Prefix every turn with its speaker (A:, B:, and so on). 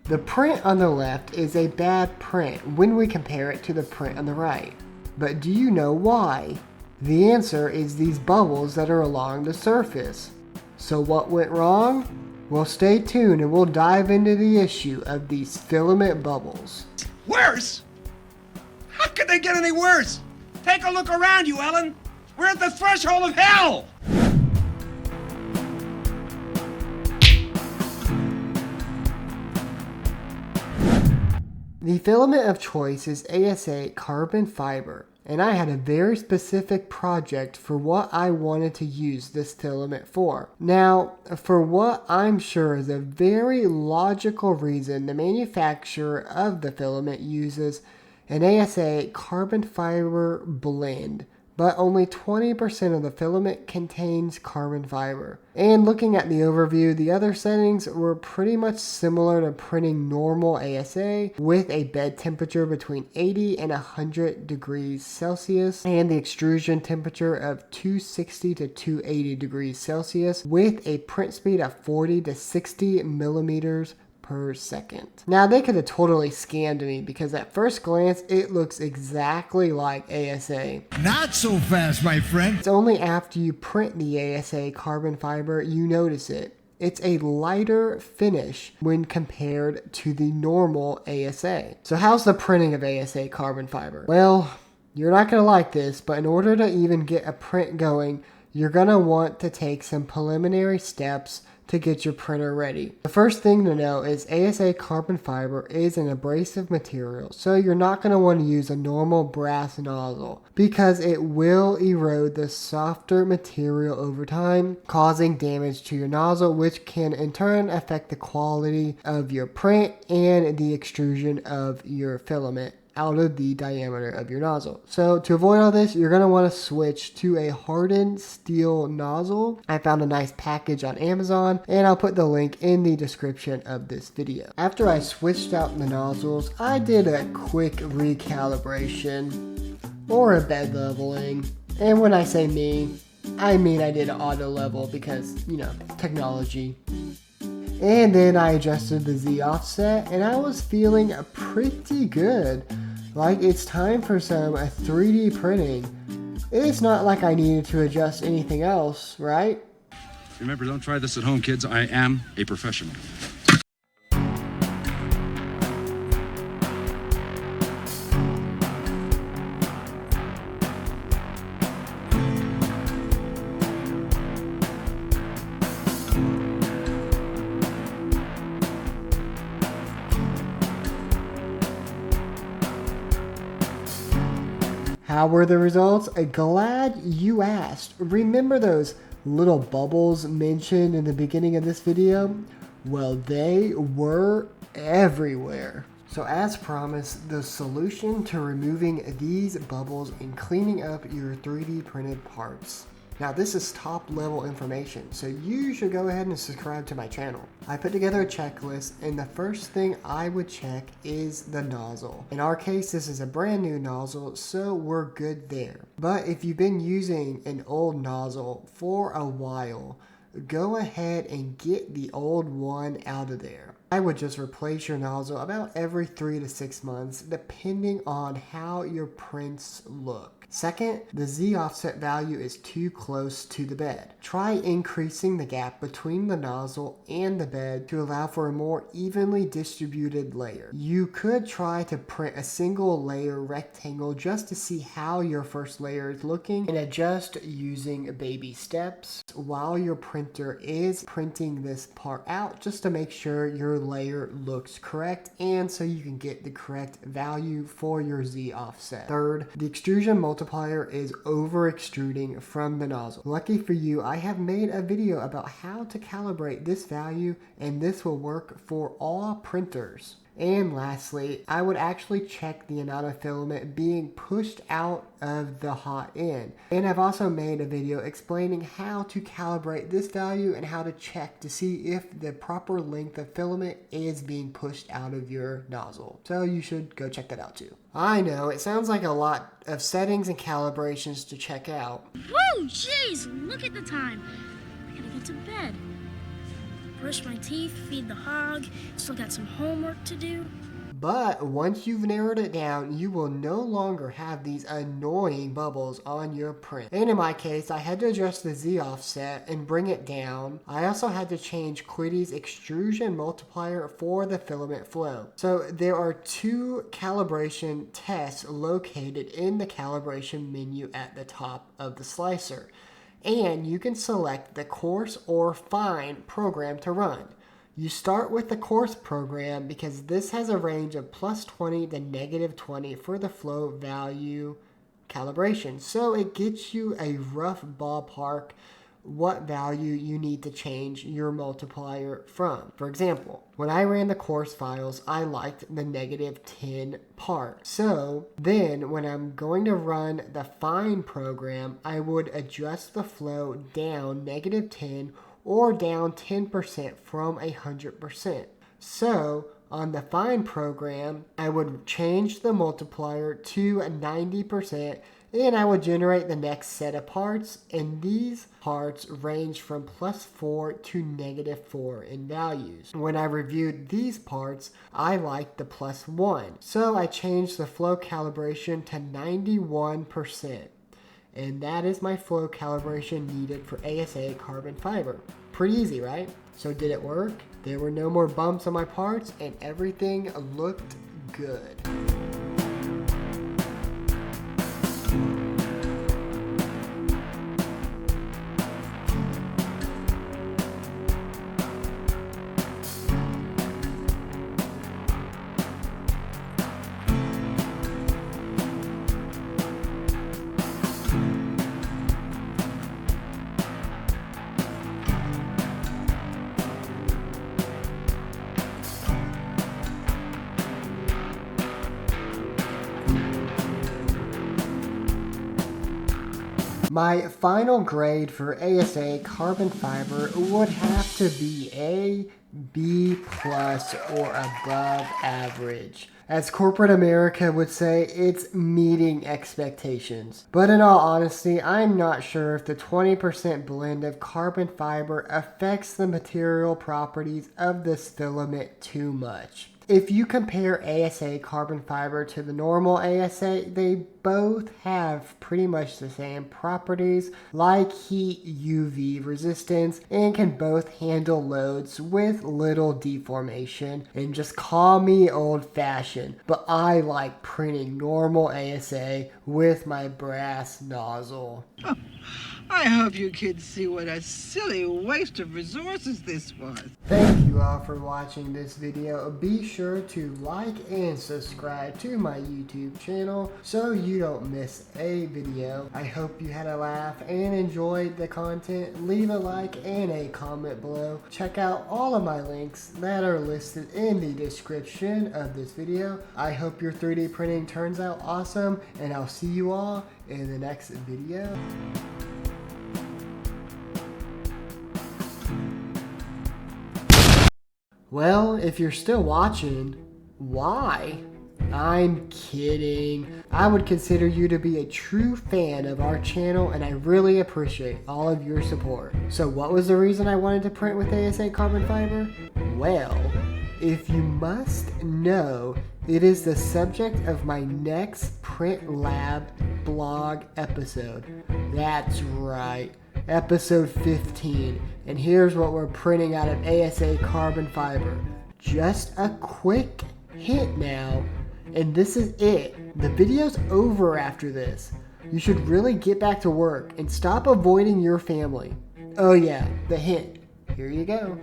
A: The print on the left is a bad print when we compare it to the print on the right. But do you know why? The answer is these bubbles that are along the surface. So what went wrong? Well, stay tuned and we'll dive into the issue of these filament bubbles.
B: Worse? How could they get any worse? Take a look around you, Ellen. We're at the threshold of hell!
A: The filament of choice is ASA carbon fiber, and I had a very specific project for what I wanted to use this filament for. Now, for what I'm sure is a very logical reason, the manufacturer of the filament uses an ASA carbon fiber blend, but only 20% of the filament contains carbon fiber. And looking at the overview, the other settings were pretty much similar to printing normal ASA with a bed temperature between 80 and 100 degrees Celsius and the extrusion temperature of 260 to 280 degrees Celsius with a print speed of 40 to 60 millimeters per second. Now they could have totally scammed me because at first glance it looks exactly like ASA.
C: Not so fast, my friend.
A: It's only after you print the ASA carbon fiber you notice it. It's a lighter finish when compared to the normal ASA. So how's the printing of ASA carbon fiber? Well, you're not going to like this, but in order to even get a print going, you're going to want to take some preliminary steps to get your printer ready. The first thing to know is ASA carbon fiber is an abrasive material, so you're not going to want to use a normal brass nozzle because it will erode the softer material over time, causing damage to your nozzle, which can in turn affect the quality of your print and the extrusion of your filament out of the diameter of your nozzle. So to avoid all this, you're going to want to switch to a hardened steel nozzle. I found a nice package on Amazon and I'll put the link in the description of this video. After I switched out the nozzles, I did a quick recalibration or a bed leveling. And when I say me, I mean I did an auto level because, you know, technology. And then I adjusted the Z offset and I was feeling pretty good. Like it's time for some 3D printing. It's not like I needed to adjust anything else, right?
B: Remember, don't try this at home, kids. I am a professional.
A: How were the results? Glad you asked. Remember those little bubbles mentioned in the beginning of this video? Well, they were everywhere. So as promised, the solution to removing these bubbles and cleaning up your 3D printed parts. Now this is top level information, so you should go ahead and subscribe to my channel. I put together a checklist and the first thing I would check is the nozzle. In our case, this is a brand new nozzle, so we're good there. But if you've been using an old nozzle for a while, go ahead and get the old one out of there. I would just replace your nozzle about every 3 to 6 months, depending on how your prints look. Second, the Z offset value is too close to the bed. Try increasing the gap between the nozzle and the bed to allow for a more evenly distributed layer. You could try to print a single layer rectangle just to see how your first layer is looking and adjust using baby steps while your printer is printing this part out, just to make sure your layer looks correct and so you can get the correct value for your Z offset. Third, the extrusion multiplier is over extruding from the nozzle. Lucky for you, I have made a video about how to calibrate this value, and this will work for all printers. And lastly, I would actually check the amount of filament being pushed out of the hot end. And I've also made a video explaining how to calibrate this value and how to check to see if the proper length of filament is being pushed out of your nozzle. So you should go check that out too. I know, it sounds like a lot of settings and calibrations to check out.
D: Whoa, jeez, look at the time. I gotta get to bed. brush my teeth, feed the hog, still got some homework to do.
A: But once you've narrowed it down, you will no longer have these annoying bubbles on your print. And in my case, I had to adjust the Z offset and bring it down. I also had to change Quiddy's extrusion multiplier for the filament flow. So there are 2 calibration tests located in the calibration menu at the top of the slicer. And you can select the coarse or fine program to run. You start with the coarse program because this has a range of +20 to -20 for the flow value calibration. So it gets you a rough ballpark what value you need to change your multiplier from. For example, when I ran the coarse files, I liked the -10 part. So then when I'm going to run the fine program, I would adjust the flow down -10 or down 10% from 100%. So on the fine program, I would change the multiplier to 90% and I would generate the next set of parts, and these parts range from +4 to -4 in values. When I reviewed these parts, I liked the +1, so I changed the flow calibration to 91%. And that is my flow calibration needed for ASA carbon fiber. Pretty easy, right? So did it work? There were no more bumps on my parts and everything looked good. My final grade for ASA carbon fiber would have to be A, B+, or above average. As corporate America would say, it's meeting expectations. But in all honesty, I'm not sure if the 20% blend of carbon fiber affects the material properties of this filament too much. If you compare ASA carbon fiber to the normal ASA, they both have pretty much the same properties like heat, UV resistance, and can both handle loads with little deformation. And just call me old-fashioned, but I like printing normal ASA with my brass nozzle.
E: I hope you kids see what a silly waste of resources this was.
A: Thank you all for watching this video. Be sure to like and subscribe to my YouTube channel so you don't miss a video. I hope you had a laugh and enjoyed the content. Leave a like and a comment below. Check out all of my links that are listed in the description of this video. I hope your 3D printing turns out awesome, and I'll see you all in the next video. Well, if you're still watching, why? I'm kidding. I would consider you to be a true fan of our channel, and I really appreciate all of your support. So what was the reason I wanted to print with ASA carbon fiber? Well, if you must know, it is the subject of my next Print Lab blog episode. That's right. Episode 15, and here's what we're printing out of ASA carbon fiber. Just a quick hint now, and this is it. The video's over after this. You should really get back to work and stop avoiding your family. Oh yeah, the hint. Here you go.